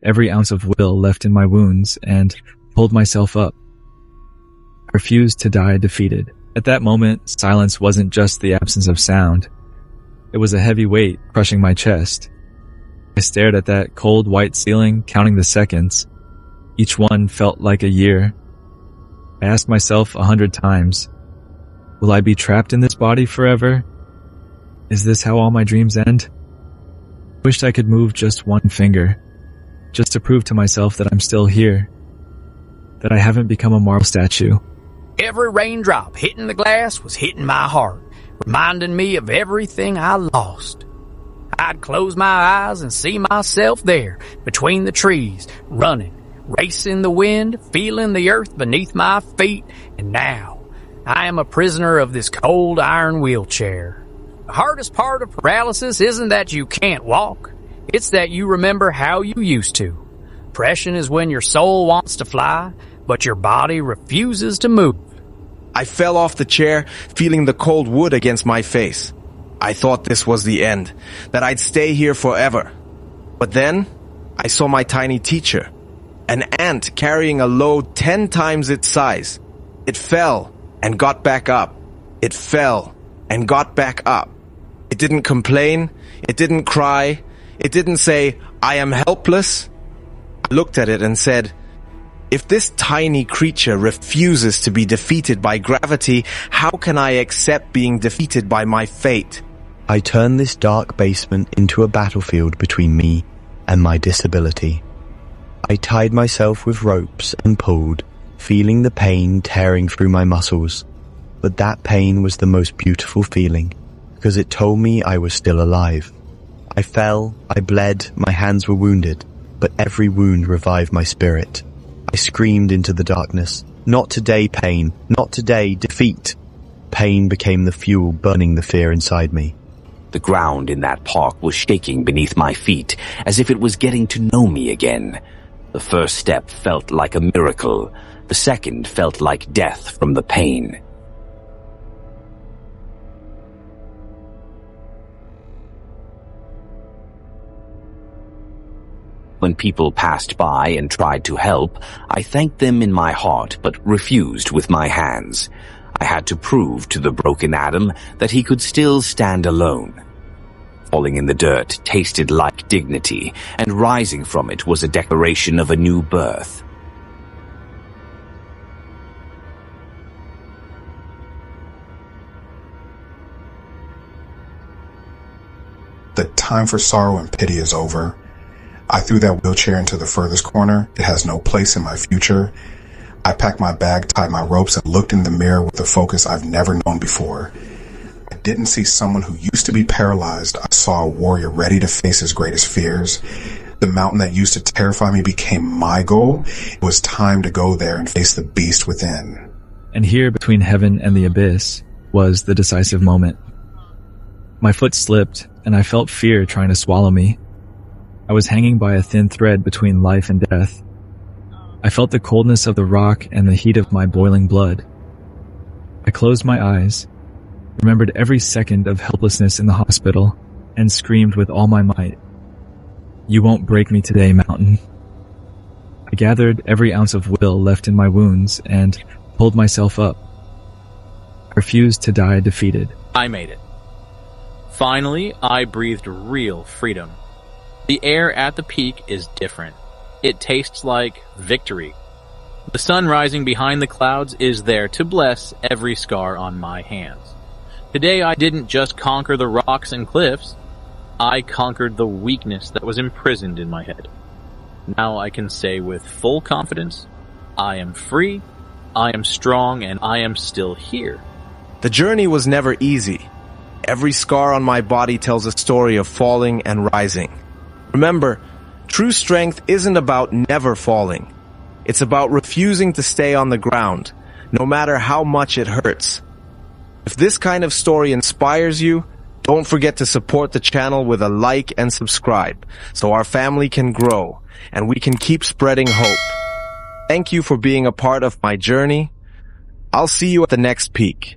every ounce of will left in my wounds and pulled myself up. I refused to die defeated. At that moment, silence wasn't just the absence of sound. It was a heavy weight crushing my chest. I stared at that cold white ceiling, counting the seconds. Each one felt like a year. I asked myself 100 times, will I be trapped in this body forever? Is this how all my dreams end? I wished I could move just one finger, just to prove to myself that I'm still here, that I haven't become a marble statue. Every raindrop hitting the glass was hitting my heart, reminding me of everything I lost. I'd close my eyes and see myself there, between the trees, running, racing the wind, feeling the earth beneath my feet, and now I am a prisoner of this cold iron wheelchair. The hardest part of paralysis isn't that you can't walk, it's that you remember how you used to. Depression is when your soul wants to fly, but your body refuses to move. I fell off the chair, feeling the cold wood against my face. I thought this was the end, that I'd stay here forever. But then, I saw my tiny teacher, an ant carrying a load 10 times its size. It fell and got back up. It fell and got back up. It didn't complain. It didn't cry. It didn't say, I am helpless. I looked at it and said, if this tiny creature refuses to be defeated by gravity, how can I accept being defeated by my fate? I turned this dark basement into a battlefield between me and my disability. I tied myself with ropes and pulled, feeling the pain tearing through my muscles. But that pain was the most beautiful feeling, because it told me I was still alive. I fell, I bled, my hands were wounded, but every wound revived my spirit. I screamed into the darkness, not today, pain, not today, defeat. Pain became the fuel burning the fear inside me. The ground in that park was shaking beneath my feet, as if it was getting to know me again. The first step felt like a miracle. The second felt like death from the pain. When people passed by and tried to help, I thanked them in my heart but refused with my hands. I had to prove to the broken Adam that he could still stand alone. Falling in the dirt tasted like dignity, and rising from it was a declaration of a new birth. The time for sorrow and pity is over. I threw that wheelchair into the furthest corner. It has no place in my future. I packed my bag, tied my ropes, and looked in the mirror with a focus I've never known before. I didn't see someone who used to be paralyzed. I saw a warrior ready to face his greatest fears. The mountain that used to terrify me became my goal. It was time to go there and face the beast within. And here, between heaven and the abyss, was the decisive moment. My foot slipped, and I felt fear trying to swallow me. I was hanging by a thin thread between life and death. I felt the coldness of the rock and the heat of my boiling blood. I closed my eyes, remembered every second of helplessness in the hospital, and screamed with all my might, "You won't break me today, mountain." I gathered every ounce of will left in my wounds and pulled myself up. I refused to die defeated. I made it. Finally, I breathed real freedom. The air at the peak is different. It tastes like victory. The sun rising behind the clouds is there to bless every scar on my hands. Today I didn't just conquer the rocks and cliffs. I conquered the weakness that was imprisoned in my head. Now I can say with full confidence, I am free, I am strong, and I am still here. The journey was never easy. Every scar on my body tells a story of falling and rising. Remember, true strength isn't about never falling. It's about refusing to stay on the ground, no matter how much it hurts. If this kind of story inspires you, don't forget to support the channel with a like and subscribe, so our family can grow and we can keep spreading hope. Thank you for being a part of my journey. I'll see you at the next peak.